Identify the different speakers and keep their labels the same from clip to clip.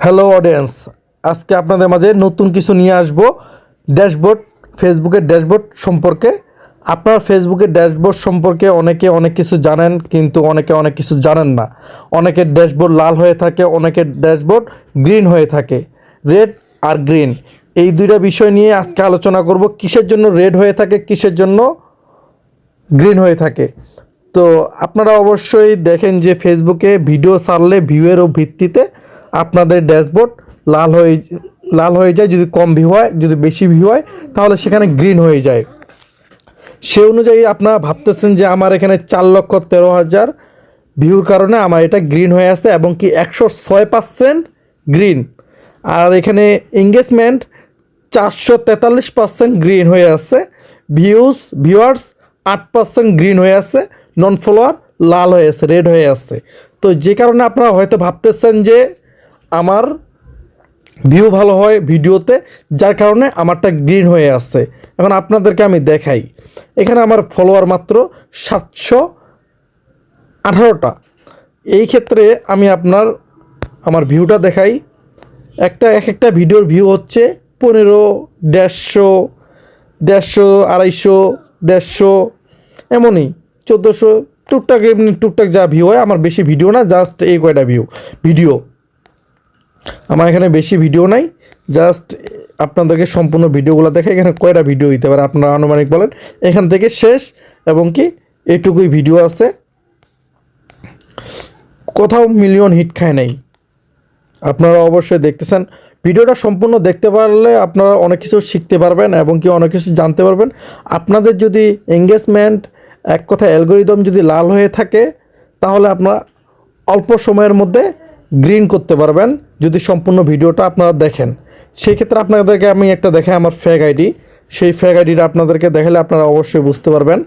Speaker 1: Hello audience, আজকে আপনাদের মাঝে নতুন কিছু নিয়ে আসব। ড্যাশবোর্ড, ফেসবুকের ড্যাশবোর্ড সম্পর্কে। আপনার ফেসবুকের ড্যাশবোর্ড সম্পর্কে অনেকে অনেক কিছু জানেন, কিন্তু অনেকে অনেক কিছু জানেন না। অনেকের ড্যাশবোর্ড লাল হয়ে থাকে, অনেকের ড্যাশবোর্ড গ্রিন হয়ে থাকে। রেড আর গ্রিন, এই দুইটা বিষয় নিয়ে আজকে আলোচনা করব। কিসের জন্য রেড হয়ে থাকে, কিসের জন্য গ্রিন হয়ে থাকে। তো আপনারা অবশ্যই দেখেন যে ফেসবুকে ভিডিও ছাড়লে ভিউয়েরও ভিত্তিতে আপনাদের ড্যাশবোর্ড লাল হয়ে লাল হয়ে যায়। যদি কম ভিউ হয়, যদি বেশি ভিউ হয়, তাহলে সেখানে গ্রিন হয়ে যায়। সে অনুযায়ী আপনারা ভাবতেছেন যে আমার এখানে 4,13,000 ভিউর কারণে আমার এটা গ্রিন হয়ে আসছে, এবং কি 106% গ্রিন। আর এখানে এঙ্গেজমেন্ট 443% গ্রিন হয়ে আছে। ভিউয়ার্স 8% গ্রিন হয়ে আছে। নন ফলোয়ার লাল হয়ে আছে, রেড হয়ে আছে। তো যে কারণে আপনারা হয়তো ভাবতেছেন যে আমার ভিউ ভালো হয় ভিডিওতে, যার কারণে আমারটা গ্রিন হয়ে আসছে। এখন আপনাদেরকে আমি দেখাই, এখানে আমার ফলোয়ার মাত্র 718টা। এই ক্ষেত্রে আমি আমার ভিউটা দেখাই। এক একটা ভিডিওর ভিউ হচ্ছে 15, 150, 150, 250, 150, এমনই 1400, টুকটাক এমনি টুকটাক যা ভিউ হয়। আমার বেশি ভিডিও না, জাস্ট এই কয়টা ভিডিও আমার এখানে বেশি ভিডিও নাই। জাস্ট আপনাদেরকে সম্পূর্ণ ভিডিওগুলো দেখে এখানে কয়টা ভিডিও দিতে পারে আপনারা আনুমানিক বলেন। এখান থেকে শেষ, এবং কি এইটুকুই ভিডিও আছে। কোথাও মিলিয়ন হিট খায় নাই। আপনারা অবশ্যই দেখতেছেন। ভিডিওটা সম্পূর্ণ দেখতে পারলে আপনারা অনেক কিছু শিখতে পারবেন, এবং কি অনেক কিছু জানতে পারবেন। আপনাদের যদি এঙ্গেজমেন্ট, এক কথা অ্যালগোরিদম যদি লাল হয়ে থাকে, তাহলে আপনারা অল্প সময়ের মধ্যে গ্রিন করতে পারবেন, যদি সম্পূর্ণ ভিডিওটা আপনারা দেখেন। সেই ক্ষেত্রে আপনাদেরকে আমি একটা দেখাই আমার ফেক আইডি। সেই ফেক আইডিটা আপনাদেরকে দেখালে আপনারা অবশ্যই বুঝতে পারবেন।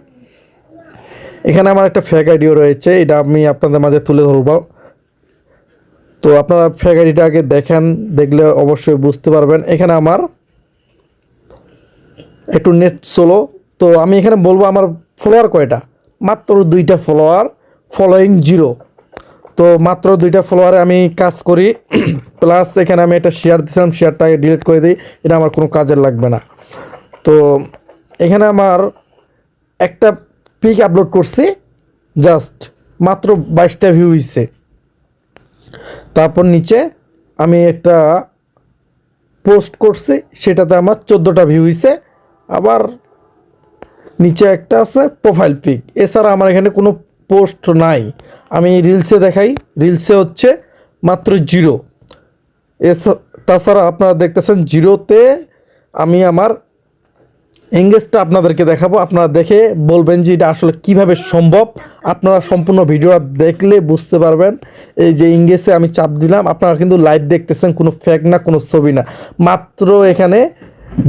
Speaker 1: এখানে আমার একটা ফেক আইডিও রয়েছে, এটা আমি আপনাদের মাঝে তুলে ধরব। তো আপনারা ফেক আইডিটা আগে দেখেন, দেখলে অবশ্যই বুঝতে পারবেন। এখানে আমার একটু নেট স্লো। তো আমি এখানে বলবো আমার ফলোয়ার কয়টা। মাত্র 2টা ফলোয়ার, ফলোয়িং 0। তো মাত্র 2টা ফলোয়ারে আমি কাজ করি। প্লাস এখানে আমি একটা শেয়ার দিয়েছিলাম, শেয়ারটাকে ডিলিট করে দিই, এটা আমার কোনো কাজের লাগবে না। তো এখানে আমার একটা পিক আপলোড করছি, জাস্ট মাত্র 22টা ভিউ হয়েছে। তারপর নিচে আমি একটা পোস্ট করছি, সেটাতে আমার 14টা ভিউ হয়েছে। আবার নিচে একটা আছে প্রোফাইল পিক। এছাড়া আমার এখানে কোনো পোস্ট নাই। আমি রিলসে দেখাই, রিলসে হচ্ছে মাত্র 0। তাছাড়া আপনারা দেখতেছেন 0তে আমি আমার এঙ্গেজটা আপনাদেরকে দেখাবো। আপনারা দেখে বলবেন যে এটা আসলে কিভাবে সম্ভব। আপনারা সম্পূর্ণ ভিডিওটা দেখলে বুঝতে পারবেন। এই যে এঙ্গেজে আমি চাপ দিলাম, আপনারা কিন্তু লাইভ দেখতেছেন, কোনো ফেক না, কোনো ছবি না। মাত্র এখানে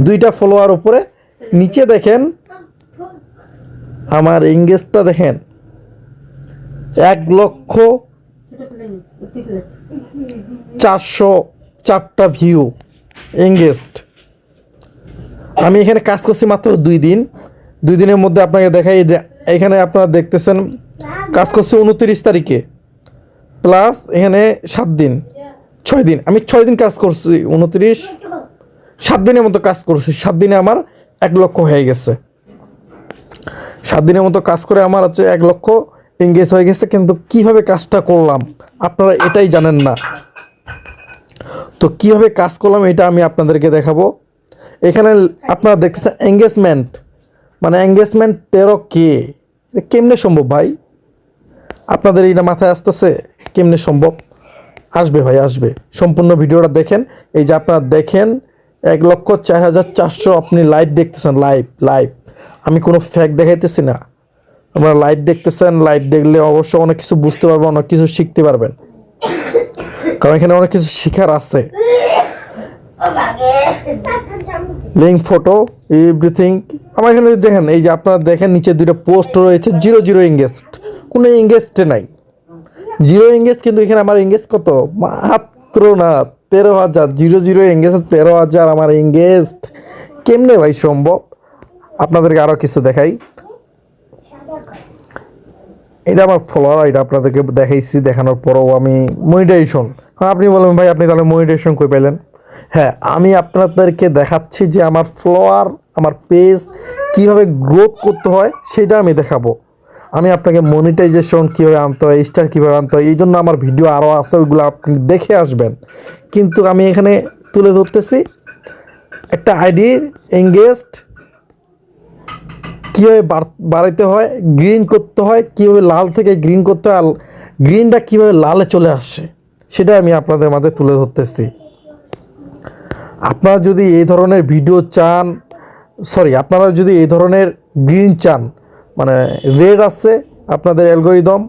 Speaker 1: 2টা ফলোয়ার উপরে। নিচে দেখেন আমার এঙ্গেজটা দেখেন, 1,04,000টা ভিউ এঙ্গেজড। আমি এখানে কাজ করছি মাত্র 2 দিন। 2 দিনের মধ্যে আপনাকে দেখাই, এখানে আপনারা দেখতেছেন কাজ করছি 29 তারিখে, প্লাস এখানে 7 দিন, 6 দিন। আমি 6 দিন কাজ করছি, 29, 7 দিনের মতো কাজ করছি। 7 দিনে আমার 1 লক্ষ হয়ে গেছে। 7 দিনের মতো কাজ করে আমার হচ্ছে 1 লক্ষ এঙ্গেজ হয়ে গেছে। কিন্তু কিভাবে কাজটা করলাম আপনারা এটাই জানেন না। তো কিভাবে কাজ করলাম এটা আমি আপনাদেরকে দেখাবো। এখানে আপনারা দেখতেছেন এঙ্গেজমেন্ট, মানে এঙ্গেজমেন্ট 13K। কেমনে সম্ভব ভাই? আপনাদের এটা মাথায় আসতেছে কেমনে সম্ভব? আসবে ভাই, আসবে। সম্পূর্ণ ভিডিওটা দেখেন। এই যে আপনারা দেখেন 1,04,400 আপনি লাইভ দেখতেছেন, লাইভ লাইভ। আমি কোনো ফ্যাক দেখাইতেছি না। আপনারা লাইভ দেখতেছেন, লাইভ দেখলে অবশ্যই অনেক কিছু বুঝতে পারবেন, অনেক কিছু শিখতে পারবেন, কারণ এখানে অনেক কিছু শেখার আছে। লিঙ্ক, ফটো, এভরিথিং আমার এখানে দেখেন। এই যে আপনারা দেখেন নিচে 2টা পোস্ট রয়েছে, 0 এঙ্গেজড। কোনো এঙ্গেজড নাই, 0 এঙ্গেজ। কিন্তু এখানে আমার এঙ্গেজ কত? মাত্র না 13,000। 0 এঙ্গেজ, 13,000 আমার এঙ্গেজড। কেমনে ভাই সম্ভব? আপনাদেরকে আরও কিছু দেখাই। এটা আমার ফলোয়ার, এটা আপনাদেরকে দেখাইছি, দেখানোর পরেও আমি মনিটাইজেশন, হ্যাঁ আপনি বলবেন ভাই আপনি তাহলে মনিটাইজেশন কই পেলেন? হ্যাঁ, আমি আপনাদেরকে দেখাচ্ছি যে আমার ফলোয়ার, আমার পেজ কীভাবে গ্রোথ করতে হয় সেটা আমি দেখাবো। আমি আপনাকে মনিটাইজেশন কীভাবে আনতে হয়, স্টার কীভাবে আনতে হয়, এই জন্য আমার ভিডিও আরও আছে, ওইগুলো আপনি দেখে আসবেন। কিন্তু আমি এখানে তুলে ধরতেছি একটা আইডির এঙ্গেজড কীভাবে বাড়াইতে হয়, গ্রিন করতে হয়, কীভাবে লাল থেকে গ্রিন করতে হয়, আর গ্রিনটা কীভাবে লালে চলে আসছে সেটা আমি আপনাদের মাঝে তুলে ধরতেছি। আপনারা যদি এই ধরনের ভিডিও চান, আপনারা যদি এই ধরনের গ্রিন চান, মানে রেড আছে আপনাদের অ্যালগরিদম,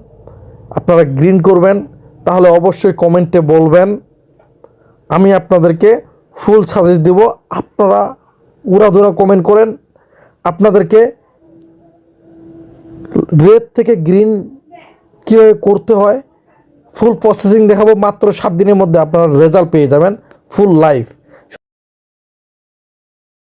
Speaker 1: আপনারা গ্রিন করবেন, তাহলে অবশ্যই কমেন্টে বলবেন, আমি আপনাদেরকে ফুল সাজেস্ট দেব। আপনারা উড়াধুরা কমেন্ট করেন, আপনাদেরকে রেড থেকে গ্রিন কীভাবে করতে হয় ফুল প্রসেসিং দেখাবো। মাত্র 7 দিনের মধ্যে আপনারা রেজাল্ট পেয়ে যাবেন ফুল লাইভ।